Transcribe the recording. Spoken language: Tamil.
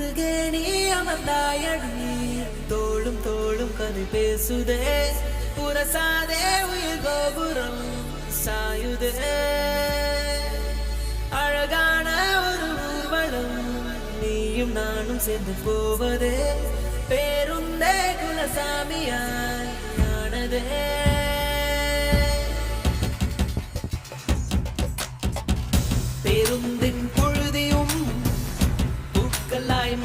அருகே நீ அமர்ந்தாயடி தோளும் தோளும் கதை பேசுதே புரசாதே உயிர் கோபுரம் சாயுதே அழகான ஒரு ஊர்வலம் நீயும் நானும் சேர்ந்து போவதே பேருந்தே குலசாமியாய் ஆனதே பேருந்தின் பொழுதியும் பூக்களாய்